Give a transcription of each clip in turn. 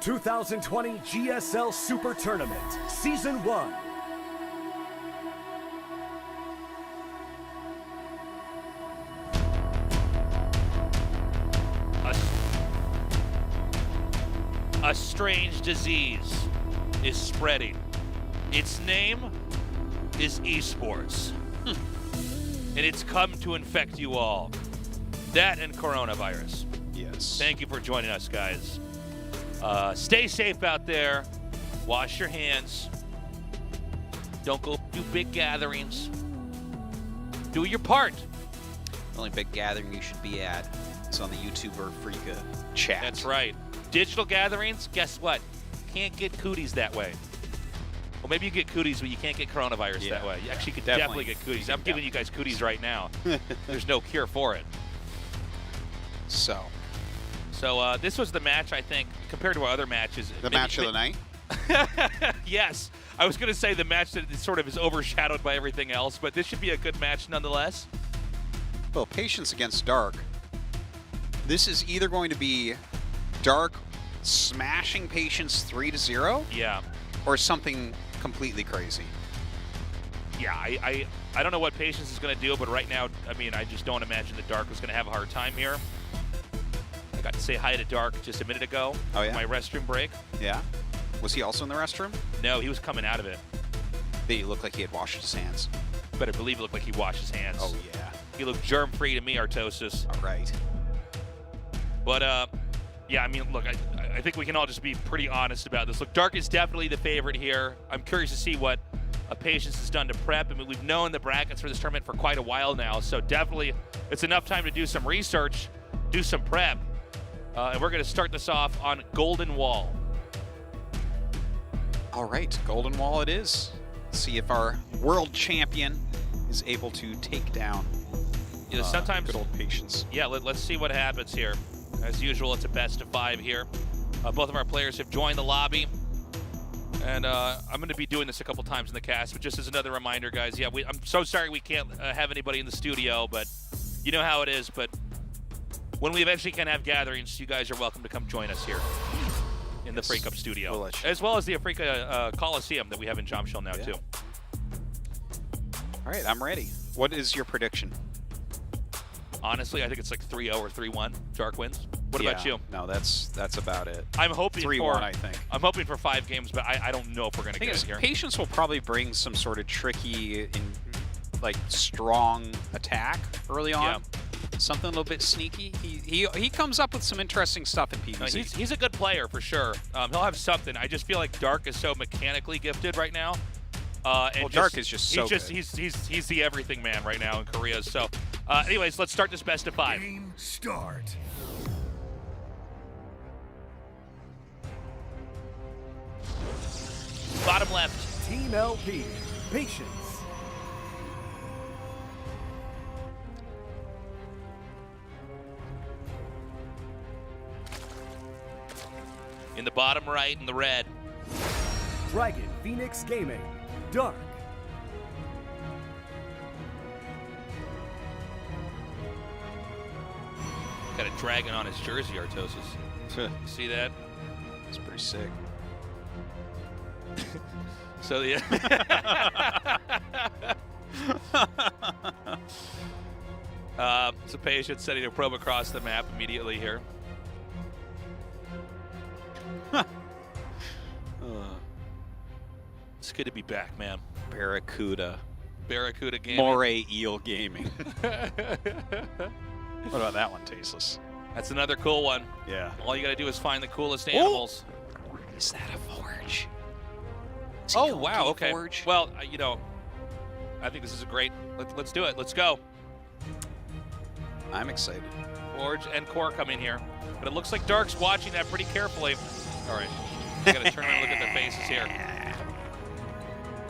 2020 GSL Super Tournament, Season 1. A strange disease is spreading. Its name is esports. And it's come to infect you all. That and coronavirus. Yes. Thank you for joining us, guys. Stay safe out there. Wash your hands. Don't go do big gatherings. Do your part. The only big gathering you should be at is on the YouTuber Freaka chat. That's right. Digital gatherings, guess what? Can't get cooties that way. Well, maybe you get cooties, but you can't get coronavirus that way. You actually could definitely get cooties. I'm giving you guys cooties right now. There's no cure for it. So this was the match, I think, compared to our other matches. The match of the night? Yes. I was going to say the match that sort of is overshadowed by everything else, but this should be a good match nonetheless. Well, Patience against Dark. This is either going to be Dark smashing Patience 3-0. Yeah. Or something completely crazy. Yeah, I don't know what Patience is going to do, but right now, I mean, I just don't imagine that Dark was going to have a hard time here. I got to say hi to Dark just a minute ago. Oh, yeah? My restroom break. Yeah? Was he also in the restroom? No, he was coming out of it. He looked like he had washed his hands. Better believe it looked like he washed his hands. Oh, yeah. He looked germ-free to me, Artosis. All right. But, yeah, I mean, look, I think we can all just be pretty honest about this. Look, Dark is definitely the favorite here. I'm curious to see what Patience has done to prep. I mean, we've known the brackets for this tournament for quite a while now, so definitely it's enough time to do some research, do some prep, and we're going to start this off on Golden Wall. All right, Golden Wall it is. See if our world champion is able to take down You know, sometimes good old Patience. Yeah, let's see what happens here. As usual, it's a best of 5 here. Both of our players have joined the lobby. And I'm going to be doing this a couple times in the cast, but just as another reminder, guys, yeah, I'm so sorry we can't have anybody in the studio, but you know how it is. But when we eventually can have gatherings, you guys are welcome to come join us here in the Freak Up studio, as well as the Africa Coliseum that we have in Jomshell now, too. All right, I'm ready. What is your prediction? Honestly, I think it's like 3-0 or 3-1. Dark wins. What about you? No, that's about it. I'm hoping 3-1, I think. I'm hoping for 5 games, but I don't know if we're going to get it here. Patience will probably bring some sort of tricky, like strong attack early on. Yeah. Something a little bit sneaky. He comes up with some interesting stuff in PvZ. No, he's a good player for sure. He'll have something. I just feel like Dark is so mechanically gifted right now. And Dark is just so good. He's the everything man right now in Korea. So, anyways, let's start this best of 5. Game start. Bottom left. Team LP, Patience. In the bottom right, in the red. Dragon Phoenix Gaming, Dark. Got a dragon on his jersey, Artosis. See that? It's pretty sick. So the so Patience setting a probe across the map immediately here. It's good to be back, man. Barracuda Gaming. Moray Eel Gaming. What about that one, Tasteless? That's another cool one. Yeah. All you got to do is find the coolest animals. Is that a forge? Oh, wow, okay. Forge? Well, you know, I think this is a great, let's do it. Let's go. I'm excited. Forge and Core come in here. But it looks like Dark's watching that pretty carefully. All right. I got to turn around and look at their faces here.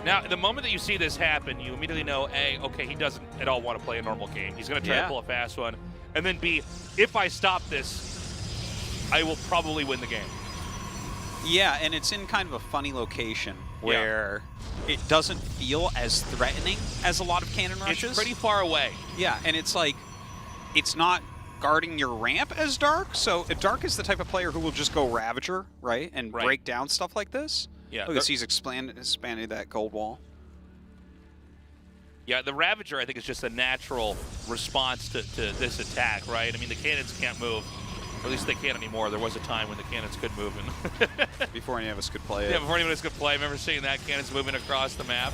Now, the moment that you see this happen, you immediately know, A, okay, he doesn't at all want to play a normal game. He's going to try to pull a fast one. And then B, if I stop this, I will probably win the game. Yeah, and it's in kind of a funny location where it doesn't feel as threatening as a lot of cannon rushes. It's pretty far away. Yeah, and it's like, it's not guarding your ramp as Dark. So Dark is the type of player who will just go Ravager, right, and break down stuff like this. Yeah. Look, he's expanded that gold wall. Yeah, the Ravager, I think, is just a natural response to this attack, right? I mean, the cannons can't move. Or at least they can't anymore. There was a time when the cannons could move. Before any of us could play it. Yeah, before anyone else could play. I remember seeing that, cannons moving across the map.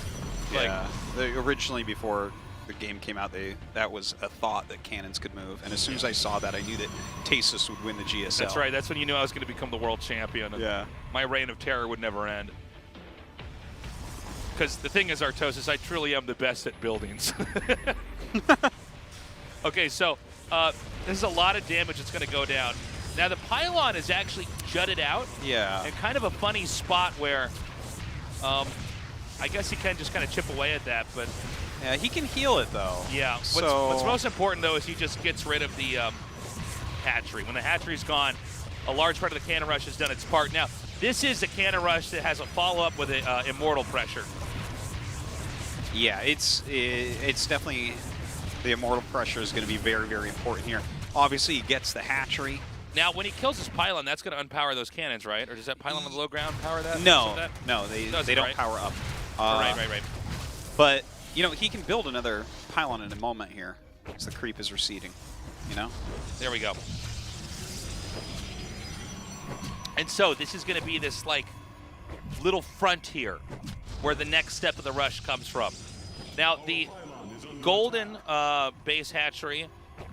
Yeah. Originally, before the game came out, that was a thought that cannons could move. And as soon as I saw that, I knew that Tasus would win the GSL. That's right. That's when you knew I was going to become the world champion. Yeah. My reign of terror would never end. Because the thing is, Artosis, I truly am the best at buildings. Okay, so this is a lot of damage that's going to go down. Now, the pylon is actually jutted out. Yeah. In kind of a funny spot where I guess he can just kind of chip away at that, but... Yeah, he can heal it, though. Yeah. What's most important, though, is he just gets rid of the hatchery. When the hatchery's gone, a large part of the cannon rush has done its part. Now, this is a cannon rush that has a follow-up with immortal pressure. Yeah, it's definitely the immortal pressure is going to be very, very important here. Obviously, he gets the hatchery. Now, when he kills his pylon, that's going to unpower those cannons, right? Or does that pylon on the low ground power that? No, that? no, they don't power up. Right. But you know, he can build another pylon in a moment here, as the creep is receding. You know. There we go. And so this is going to be this like little frontier where the next step of the rush comes from. Now, the golden base hatchery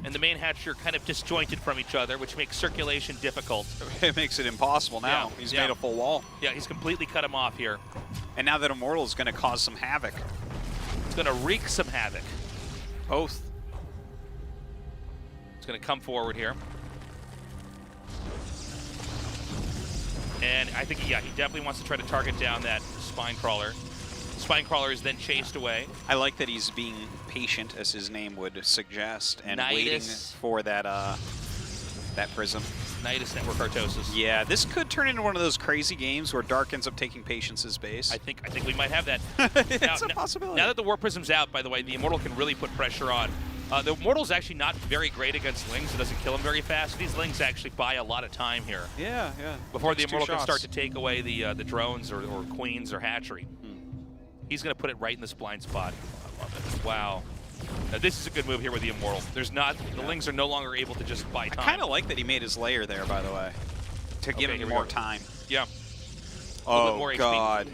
and the main hatchery are kind of disjointed from each other, which makes circulation difficult. It makes it impossible now. Yeah, He's made a full wall. Yeah, he's completely cut him off here. And now that Immortal is going to cause some havoc. It's going to wreak some havoc. Both. It's going to come forward here. And I think, yeah, he definitely wants to try to target down that spine crawler. Spine crawler is then chased away. I like that he's being patient, as his name would suggest, and Nidus. waiting for that that prism. Nidus Network Artosis. Yeah, this could turn into one of those crazy games where Dark ends up taking Patience's base. I think we might have that. It's a possibility. Now that the War Prism's out, by the way, the Immortal can really put pressure on. The Immortal's actually not very great against Lings. It doesn't kill him very fast. These Lings actually buy a lot of time here. Yeah. Before the Immortal can start to take away the drones or queens or hatchery. He's going to put it right in this blind spot. I love it. Wow. Now, this is a good move here with the Immortal. There's not the Lings are no longer able to just buy time. I kind of like that he made his layer there, by the way, to give him more time. Yeah. Oh, more God.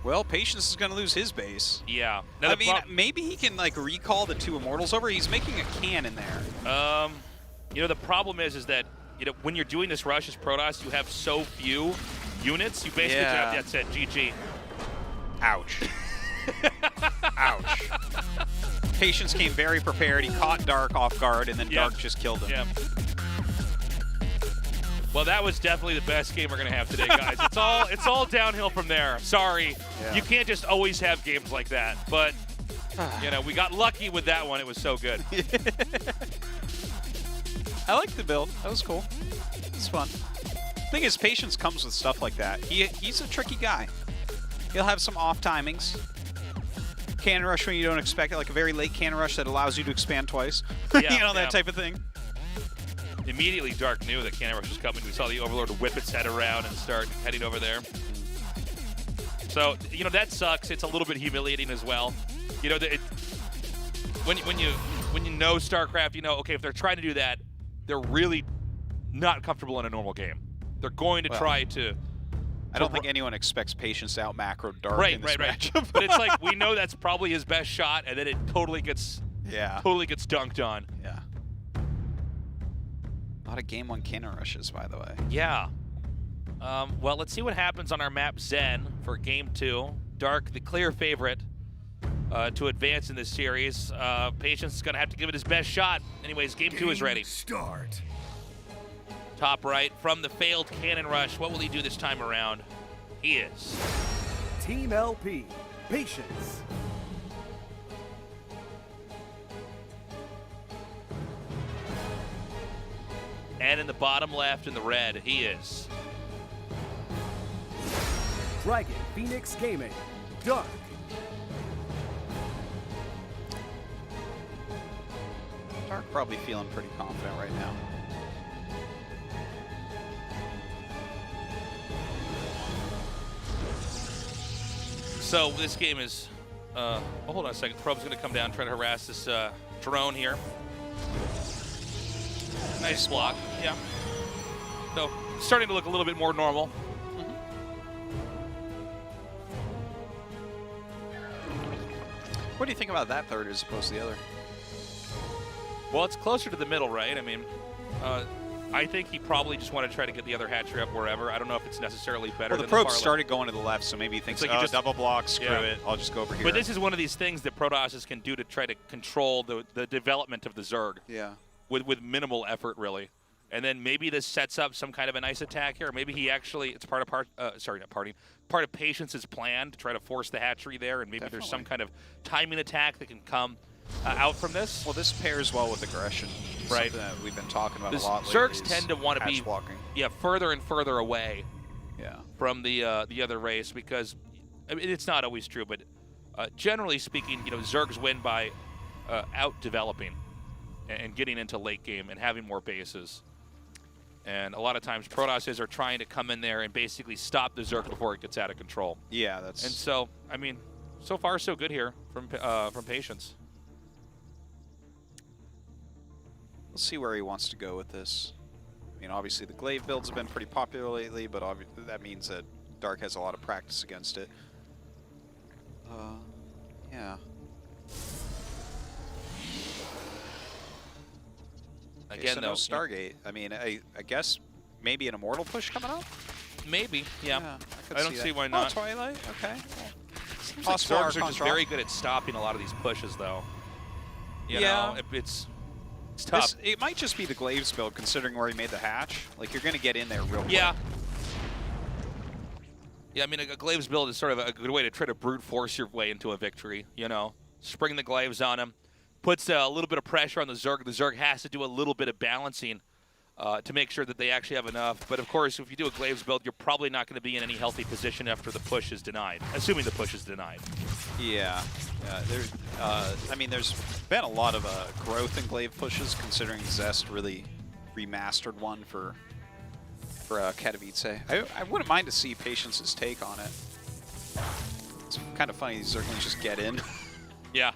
Well, Patience is going to lose his base. Yeah. Now, I mean, maybe he can like recall the two Immortals over. He's making a cannon there. You know, the problem is that when you're doing this rush as Protoss, you have so few units. You basically have that's it. GG. Ouch. Ouch. Patience came very prepared. He caught Dark off guard, and then Dark just killed him. Yeah. Well, that was definitely the best game we're gonna have today, guys. It's all downhill from there. Sorry, you can't just always have games like that. But we got lucky with that one. It was so good. I like the build. That was cool. It's fun. Thing is, Patience comes with stuff like that. He's a tricky guy. He'll have some off timings. Cannon rush when you don't expect it, like a very late cannon rush that allows you to expand twice. That type of thing. Immediately, Dark knew that cannon rush was coming. We saw the Overlord whip its head around and start heading over there. So, that sucks. It's a little bit humiliating as well. When you know StarCraft, okay, if they're trying to do that, they're really not comfortable in a normal game. They're going to try to... I don't think anyone expects Patience to out macro Dark in this matchup. But it's like, we know that's probably his best shot, and then it totally gets dunked on. Yeah. A lot of game 1 cannon rushes, by the way. Yeah. Well, let's see what happens on our map Zen for game 2. Dark, the clear favorite to advance in this series. Patience is going to have to give it his best shot. Anyways, game 2 is ready. Start. Top right from the failed cannon rush. What will he do this time around? He is. Team LP, Patience. And in the bottom left in the red, he is. Dragon Phoenix Gaming, Dark. Dark probably feeling pretty confident right now. So this game is, oh, hold on a second. Probe's going to come down, try to harass this drone here. Nice block. Yeah. So starting to look a little bit more normal. What do you think about that third as opposed to the other? Well, it's closer to the middle, right? I mean, I think he probably just wanted to try to get the other hatchery up wherever. I don't know if it's necessarily better Well, than the probe far started going to the left, so maybe he thinks, like you oh, just double block, screw yeah. it, I'll just go over here. But this is one of these things that Protoss can do to try to control the development of the Zerg. Yeah. With minimal effort, really. And then maybe this sets up some kind of a nice attack here. Maybe he actually, it's part of Patience's plan to try to force the hatchery there, and maybe there's some kind of timing attack that can come out from this. Well, this pairs well with aggression. Right. Something that we've been talking about The a lot Zergs lately tend to want to be blocking. further and further away Yeah. from the other race, because I mean, it's not always true, but generally speaking, Zergs win by out developing and getting into late game and having more bases. And a lot of times Protosses are trying to come in there and basically stop the Zerg before it gets out of control. Yeah, that's. And so, I mean, so far so good here from Patience. Let's see where he wants to go with this. I mean, obviously the glaive builds have been pretty popular lately, but that means that Dark has a lot of practice against it. Yeah. Again, so though, no Stargate. I mean, I guess maybe an Immortal push coming up? Maybe, yeah. I don't see why not. Oh, Twilight, okay. Seems like Zergs are just very good at stopping a lot of these pushes, though. You know, it's tough. It might just be the Glaives build, considering where he made the hatch. Like, you're going to get in there real quick. Yeah, I mean, a Glaives build is sort of a good way to try to brute force your way into a victory, Spring the Glaives on him. Puts a little bit of pressure on the Zerg. The Zerg has to do a little bit of balancing to make sure that they actually have enough. But, of course, if you do a Glaives build, you're probably not going to be in any healthy position after the push is denied, assuming the push is denied. Yeah. I mean, there's been a lot of growth in glaive pushes, considering Zest really remastered one for Katowice. I wouldn't mind to see Patience's take on it. It's kind of funny these Zerglings just get in. Yeah.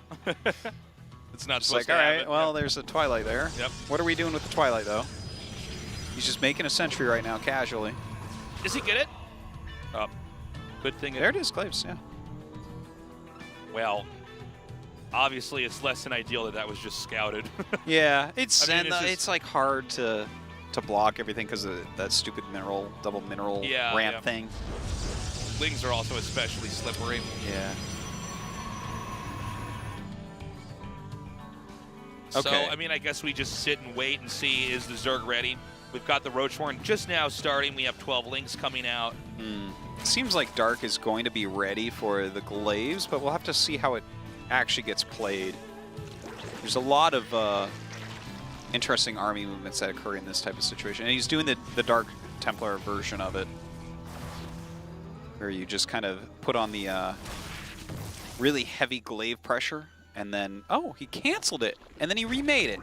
It's not It's supposed like, to all right, happen. well, there's a Twilight there. Yep. What are we doing with the Twilight, though? He's just making a sentry right now, casually. Does he get it? Good thing. There it is, Glaives, yeah. Obviously, it's less than ideal that was just scouted. Yeah, it's I mean, it's like hard to block everything because of that stupid double mineral ramp thing. Wings are also especially slippery. Yeah. So, Okay. I mean, I guess we just sit and wait and see, is the Zerg ready? We've got the Roachhorn just now starting. We have 12 links coming out. Seems like Dark is going to be ready for the Glaives, but we'll have to see how it actually gets played. There's a lot of interesting army movements that occur in this type of situation. And he's doing the Dark Templar version of it, where you just kind of put on the really heavy glaive pressure, and then, oh, he canceled it, and then he remade it.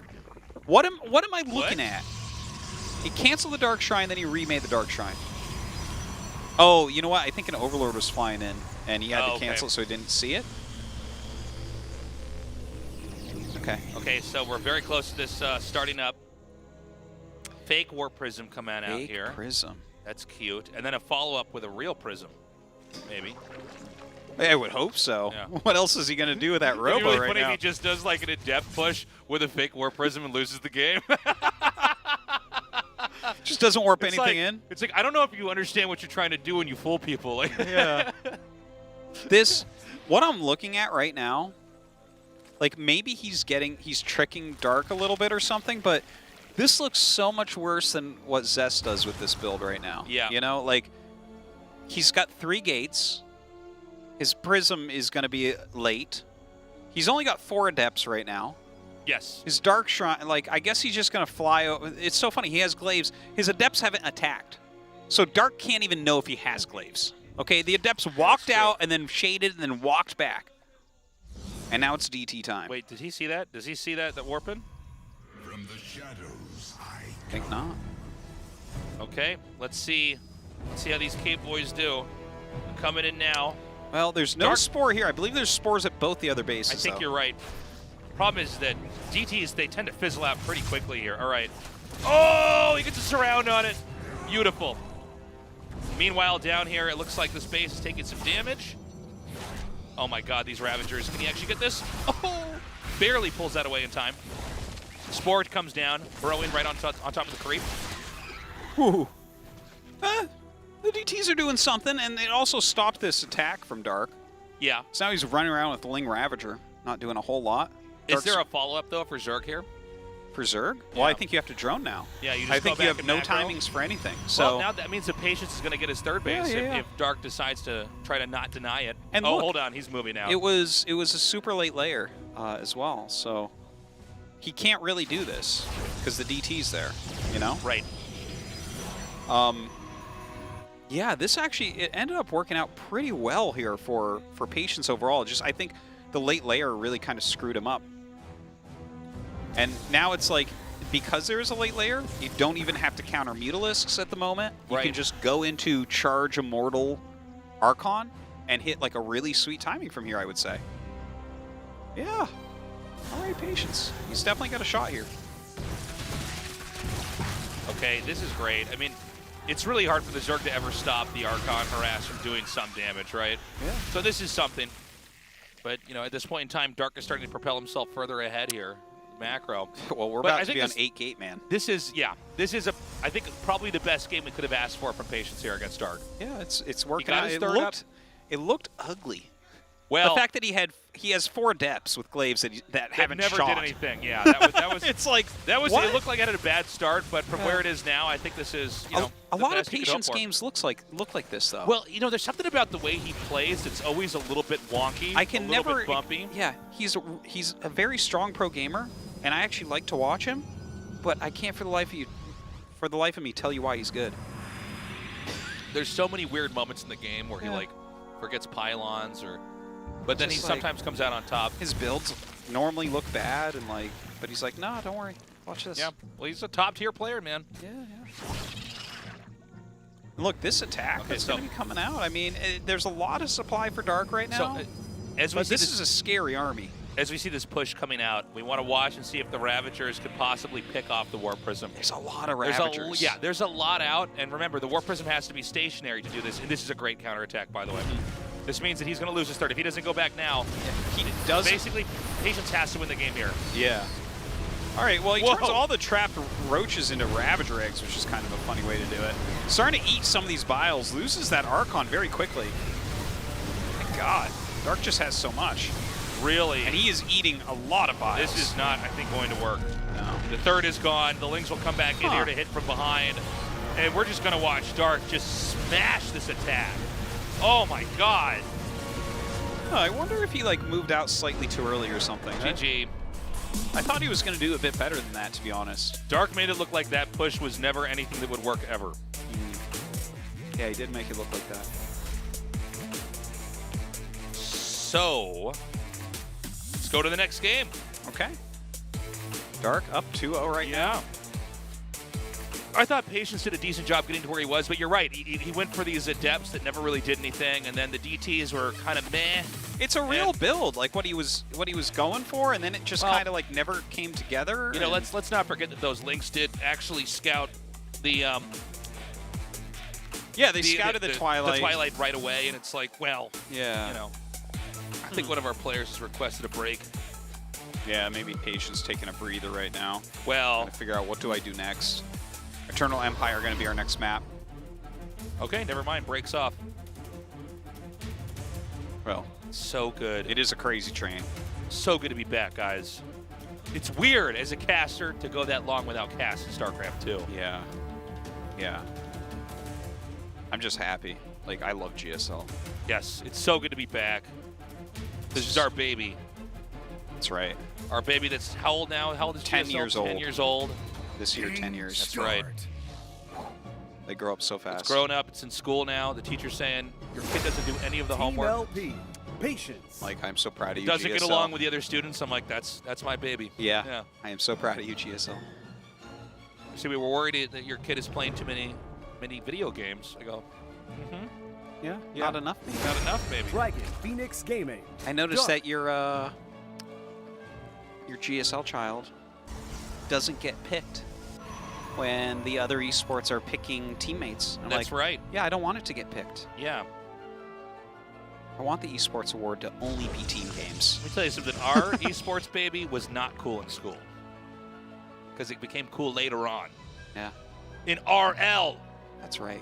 What am I looking at? He canceled the Dark Shrine, then he remade the Dark Shrine. Oh, you know what? I think an Overlord was flying in, and he had to cancel, so he didn't see it. Okay. Okay, so we're very close to this starting up. Fake Warp Prism coming out here. Fake Prism. That's cute. And then a follow-up with a real Prism, maybe. I would hope so. Yeah. What else is he going to do with that It'd robo be really right funny now? if he just does like an in-depth push with a fake Warp Prism and loses the game. Just doesn't warp It's anything like, in. It's like, I don't know if you understand what you're trying to do when you fool people. Like, Yeah. What I'm looking at right now, like maybe he's tricking Dark a little bit or something, but this looks so much worse than what Zest does with this build right now. Yeah. You know, like he's got 3 gates. His Prism is going to be late. He's only got 4 Adepts right now. yes. His Dark Shrine, like, I guess he's just going to fly over. It's so funny. He has Glaives. His Adepts haven't attacked. So Dark can't even know if he has Glaives. Okay, the Adepts walked out and then shaded and then walked back. And now it's DT time. Wait, did he see that? Does he see that warping? Think not. Okay, let's see how these Cape boys do. Coming in now. Well, there's no Dark- spore here. I believe there's spores at both the other bases. I think though. you're right. Problem is that DTs, they tend to fizzle out pretty quickly here. All right. Oh, he gets a surround on it. Beautiful. Meanwhile, down here, it looks like this base is taking some damage. Oh my god, these Ravagers. Can he actually get this? Oh, barely pulls that away in time. Spore comes down, burrowing right on top of the creep. Whew. The DTs are doing something, and it also stopped this attack from Dark. Yeah. So now he's running around with the Ling Ravager, not doing a whole lot. Is there a follow-up, though, for Zerg here? For Zerg? Well, Yeah. I think you have to drone now. Yeah, you just I go think back you have and no macro. timings for anything. So Well, now that means the Patience is going to get his third base Yeah. if Dark decides to try to not deny it. And oh, look, hold on, he's moving now. it was a super late layer as well, so he can't really do this because the DT's there, you know? Right. Yeah, this actually, it ended up working out pretty well here for Patience overall. Just, I think the late layer really kind of screwed him up. And now it's like, because there is a late layer, you don't even have to counter Mutalisks at the moment. You Right. can just go into Charge Immortal Archon and hit like a really sweet timing from here, I would say. Yeah. All right, Patience. He's definitely got a shot here. Okay, this is great. I mean, it's really hard for the Zerg to ever stop the Archon harass from doing some damage, right? Yeah. So this is something. But, you know, at this point in time, Dark is starting to propel himself further ahead here. Macro. Well, we're But I about to think be on this- 8-gate, man. This is, I think, probably the best game we could have asked for from Patience here against Dark. Yeah, it's working got out. his third up. It looked ugly. Well, The fact that he has 4 depths with glaives that that haven't never shot. did anything. Yeah, that was It's like it what? looked like it had a bad start, but from where it is now, I think this is, you know, a the lot of best you could hope Patience for. games look like this though. Well, you know, there's something about the way he plays that's always a little bit wonky. I can a little never bit bumpy. Yeah, he's a very strong pro gamer, and I actually like to watch him, but I can't for the life of me tell you why he's good. There's so many weird moments in the game where he like forgets pylons but then he Just like- sometimes comes out on top. His builds normally look bad, and but he's like, no, don't worry, watch this. Yeah, well, he's a top tier player, man. Yeah. Look, this attack Okay, that's so- going to be coming out. I mean, there's a lot of supply for Dark right So, now. as we But see this is a scary army. as we see this push coming out, we want to watch and see if the Ravagers could possibly pick off the War Prism. There's a lot of There's Ravagers. there's a lot out, and remember, the War Prism has to be stationary to do this, and this is a great counterattack, by the way. This means that he's going to lose his third. If he doesn't go back now, He does. basically, Patience has to win the game here. Yeah. All right, well, he Whoa. turns all the trapped roaches into Ravager eggs, which is kind of a funny way to do it. Starting to eat some of these biles, loses that Archon very quickly. My God, Dark just has so much. Really, And he is eating a lot of biles. this is not, I think, going to work. No. The third is gone. The Lings will come back in here to hit from behind. And we're just going to watch Dark just smash this attack. Oh, my God. Oh, I wonder if he moved out slightly too early or something. GG. I thought he was going to do a bit better than that, to be honest. Dark made it look like that push was never anything that would work ever. Yeah, he did make it look like that. So, let's go to the next game. Okay. Dark up 2-0 right now. Yeah. I thought Patience did a decent job getting to where he was, but you're right. He went for these adepts that never really did anything, and then the DTs were kind of meh. It's a real build, like what he was going for, and then it just Well, kind of never came together. You know, and- let's not forget that those Lynx did actually scout the yeah, they scouted the Twilight. The Twilight right away, and it's like, well, Yeah. you know, I think one of our players has requested a break. Yeah, maybe Patience taking a breather right now. Well, Trying to figure out what do I do next. Eternal Empire going to be our next map. okay, never mind. Breaks off. Well, So good. it is a crazy train. So good to be back, guys. It's weird as a caster to go that long without casting StarCraft 2. Yeah. Yeah. I'm just happy. I love GSL. Yes, it's so good to be back. This is our baby. That's right. Our baby that's how old now? How old is 10 GSL? years 10 old. years old. This year, 10 years. That's right. They grow up so fast. It's grown up. It's in school now. The teacher's saying, your kid doesn't do any of the Team homework. LP, Patience. Like, I'm so proud of you, Doesn't GSL. get along with the other students. I'm like, that's my baby. Yeah. I am so proud of you, GSL. See, we were worried that your kid is playing too many video games. I go, Yeah, Yeah. not enough. Maybe. not enough, maybe. Dragon Phoenix Gaming. I noticed Dark. that your GSL child doesn't get picked when the other esports are picking teammates. I'm That's like, right. yeah, I don't want it to get picked. Yeah. I want the esports award to only be team games. Let me tell you something. Our esports baby was not cool in school because it became cool later on. Yeah, In RL. that's right.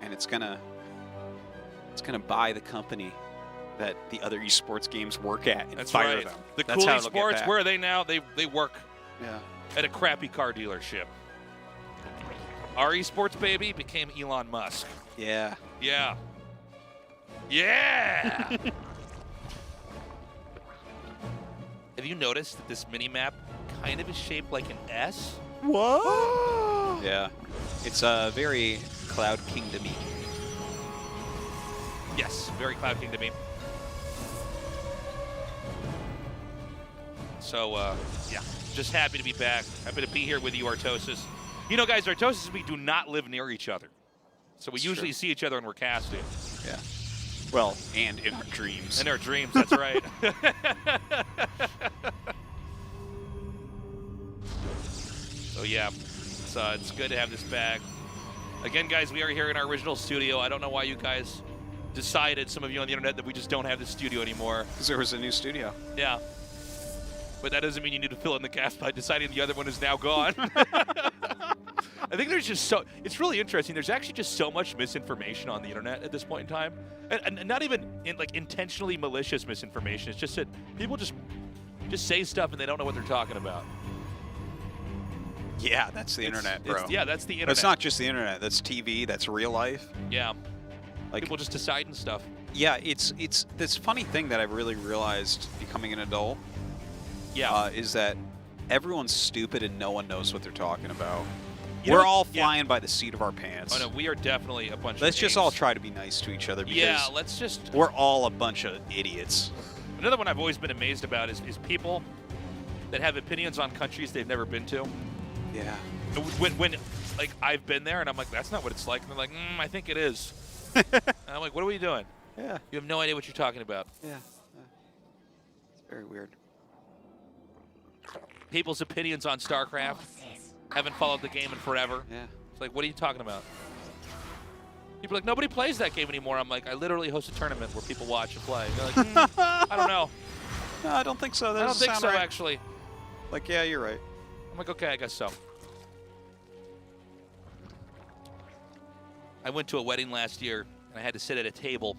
And it's gonna buy the company that the other esports games work at and That's fire right. them. The That's cool how it'll get esports, back. where are they now? They work Yeah. at a crappy car dealership. Our esports baby became Elon Musk. Yeah. Yeah. Yeah! Have you noticed that this mini-map kind of is shaped like an S? What? Yeah. It's very Cloud Kingdom-y. Yes, very Cloud Kingdom-y. So, yeah, just happy to be back. Happy to be here with you, Artosis. You know, guys, Artosis and we do not live near each other. So we It's usually true. see each other when we're casting. Yeah. Well, and in our dreams. In our dreams, that's right. So, yeah, it's good to have this back. Again, guys, we are here in our original studio. I don't know why you guys decided, some of you on the internet, that we just don't have the studio anymore. Because there was a new studio. Yeah. But that doesn't mean you need to fill in the gap by deciding the other one is now gone. I think there's just it's really interesting. There's actually just so much misinformation on the internet at this point in time. And not even intentionally malicious misinformation. It's just that people just say stuff and they don't know what they're talking about. Yeah, that's the internet, bro. Yeah, that's the internet. That's not just the internet. That's TV. That's real life. Yeah. Like, People just deciding stuff. yeah, it's this funny thing that I've really realized becoming an adult. Yeah. Is that everyone's stupid and no one knows what they're talking about. You We're know- all yeah. flying by the seat of our pants. Oh, no, we are definitely a bunch Let's of just apes. all try to be nice to each other because Yeah, let's just... we're all a bunch of idiots. Another one I've always been amazed about is people that have opinions on countries they've never been to. Yeah. When like, I've been there and I'm like, that's not what it's like. And they're like, I think it is. And I'm like, what are we doing? Yeah. You have no idea what you're talking about. Yeah. It's very weird. People's opinions on Starcraft haven't followed the game in forever. Yeah. It's like, what are you talking about? People are like, nobody plays that game anymore. I'm like, I literally host a tournament where people watch and play. They're like, I don't know. No, I don't think so. That I don't doesn't think sound so, right. actually. Like, yeah, you're right. I'm like, okay, I guess so. I went to a wedding last year, and I had to sit at a table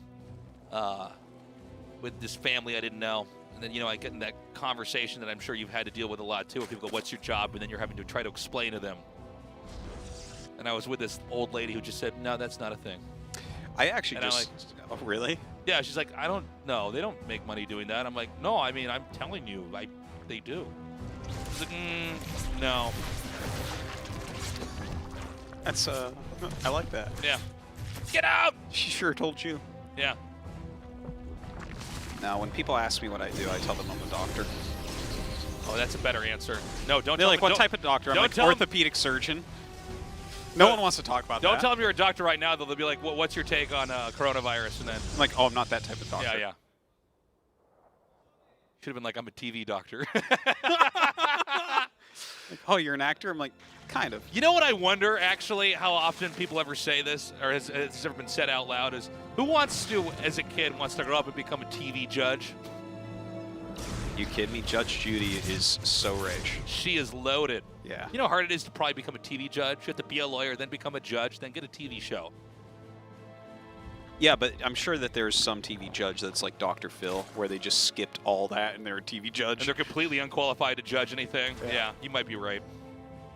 with this family I didn't know. And then, I get in that conversation that I'm sure you've had to deal with a lot, too, where people go, what's your job? And then you're having to try to explain to them. And I was with this old lady who just said, no, that's not a thing. I actually And I'm just... oh, really? Yeah, she's like, I don't know. They don't make money doing that. I'm like, no, I mean, I'm telling you, they do. She's like, no. That's, I like that. Yeah. Get out! She sure told you. Yeah. Now, when people ask me what I do, I tell them I'm a doctor. Oh, that's a better answer. No, don't They're tell like, me, what don't- type of doctor? I'm don't like, tell 'em- orthopedic surgeon. No one wants to talk about that. Don't tell them you're a doctor right now. They'll be like, what's your take on coronavirus? And then, I'm like, oh, I'm not that type of doctor. yeah. Should have been like, I'm a TV doctor. Like, oh, you're an actor? I'm like, kind of. You know what I wonder, actually, how often people ever say this, or has ever been said out loud, is who wants to, as a kid, wants to grow up and become a TV judge? You kidding me? Judge Judy is so rich. She is loaded. Yeah. You know how hard it is to probably become a TV judge? You have to be a lawyer, then become a judge, then get a TV show. Yeah, but I'm sure that there's some TV judge that's like Dr. Phil, where they just skipped all that and they're a TV judge. And they're completely unqualified to judge anything. Yeah. Yeah, you might be right.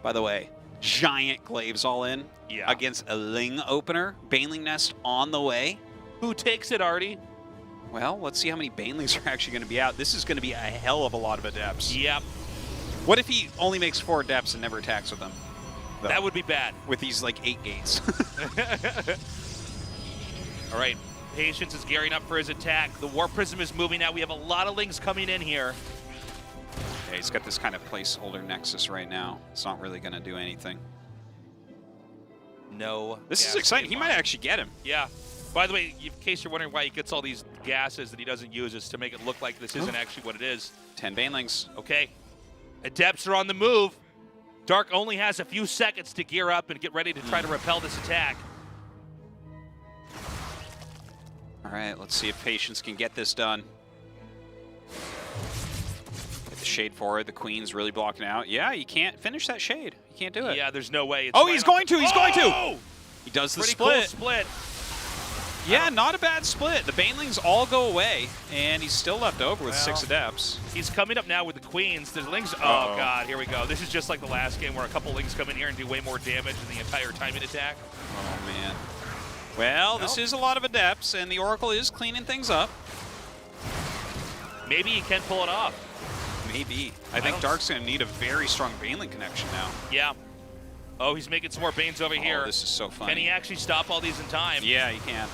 By the way, giant glaives all in Yeah. against a Ling opener. Baneling nest on the way. Who takes it, Artie? Well, let's see how many Banelings are actually going to be out. This is going to be a hell of a lot of adepts. Yep. What if he only makes 4 adepts and never attacks with them? That would be bad. With these, like, 8 gates. All right. Patience is gearing up for his attack. The Warp Prism is moving out. We have a lot of Lings coming in here. Yeah, he's got this kind of placeholder Nexus right now. It's not really going to do anything. No. This is exciting. He might actually get him. Yeah. By the way, in case you're wondering why he gets all these gases that he doesn't use, is to make it look like this isn't actually what it is. 10 Banelings. Okay. Adepts are on the move. Dark only has a few seconds to gear up and get ready to try to repel this attack. All right, let's see if Patience can get this done. Get the shade forward. The Queen's really blocking out. Yeah, you can't finish that shade. You can't do it. Yeah, there's no way. It's oh, he's going to. He's going to. Oh! He does the Pretty split. cool split. Yeah, not a bad split. The Banelings all go away, and he's still left over with 6 Adepts. He's coming up now with the Queens. The Lings. Oh, God, here we go. This is just like the last game where a couple Lings come in here and do way more damage than the entire timing attack. Oh, man. Well, this is a lot of Adepts, and the Oracle is cleaning things up. Maybe he can pull it off. Maybe. I think Dark's going to need a very strong Baneling connection now. Yeah. Oh, he's making some more Banes over here. This is so funny. Can he actually stop all these in time? Yeah, he can.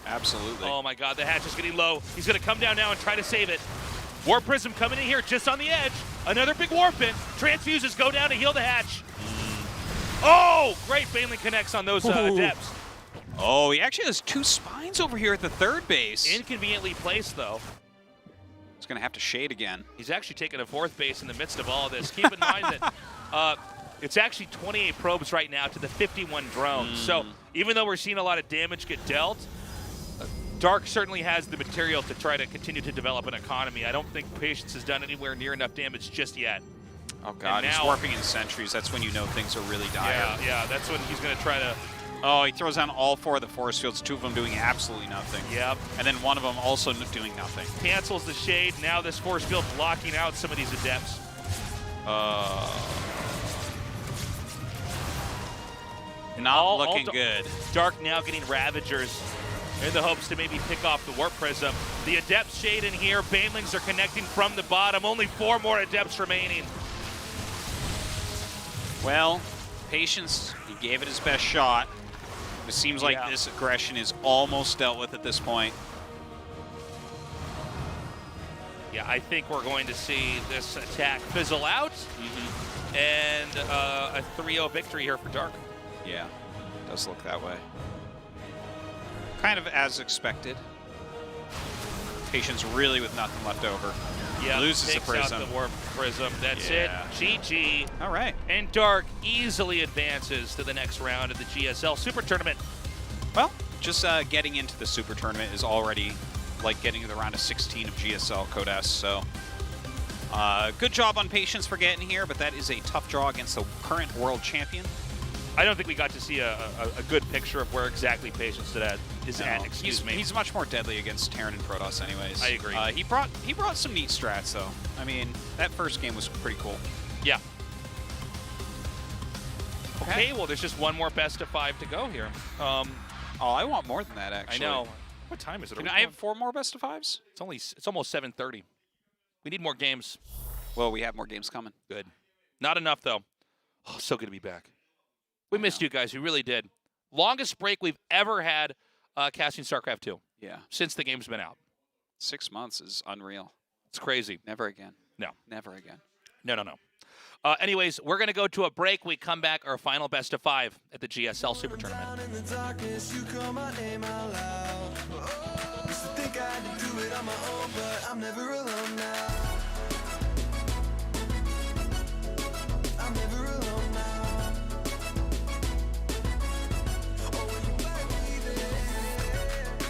Absolutely. Oh, my God. The hatch is getting low. He's going to come down now and try to save it. Warp Prism coming in here just on the edge. Another big Warp in. Transfuses go down to heal the hatch. Oh, great Baneling connects on those Adepts. Oh, he actually has 2 spines over here at the 3rd base. Inconveniently placed, though. He's going to have to shade again. He's actually taking a 4th base in the midst of all of this. Keep in mind that it's actually 28 probes right now to the 51 drones. So even though we're seeing a lot of damage get dealt, Dark certainly has the material to try to continue to develop an economy. I don't think Patience has done anywhere near enough damage just yet. Oh, God, he's warping in sentries. That's when you know things are really dire. Yeah, that's when he's going to try to... Oh, he throws down all 4 of the force fields, 2 of them doing absolutely nothing. Yep. And then 1 of them also doing nothing. Cancels the shade. Now this force field blocking out some of these Adepts. Not looking good. Dark now getting Ravagers in the hopes to maybe pick off the Warp Prism. The Adepts shade in here. Banelings are connecting from the bottom. Only 4 more Adepts remaining. Well, Patience, he gave it his best shot. It seems like this aggression is almost dealt with at this point. Yeah, I think we're going to see this attack fizzle out and a 3-0 victory here for Dark. Yeah, does look that way. Kind of as expected. Patience really with nothing left over. Yeah, loses the Prism. Out the Warp Prism. That's it. GG. All right. And Dark easily advances to the next round of the GSL Super Tournament. Well, just getting into the Super Tournament is already like getting to the round of 16 of GSL Code S. So good job on Patience for getting here, but that is a tough draw against the current world champion. I don't think we got to see a good picture of where exactly Patience is at. Excuse me. He's much more deadly against Terran and Protoss anyways. I agree. He brought some neat strats, though. I mean, that first game was pretty cool. Yeah. Okay, well, there's just one more best of 5 to go here. Oh, I want more than that, actually. I know. What time is it? Can I have 4 more best of 5s? It's almost 7:30. We need more games. Well, we have more games coming. Good. Not enough, though. Oh, so good to be back. We missed you guys. We really did. Longest break we've ever had casting StarCraft 2. Yeah. Since the game's been out. 6 months is unreal. It's crazy. Never again. No. Never again. No. Anyways, we're going to go to a break. We come back, our final best of 5 at the GSL Super Tournament. In the darkness, you call my name out loud. Used to think I had to do it on my own, but I'm never alone now.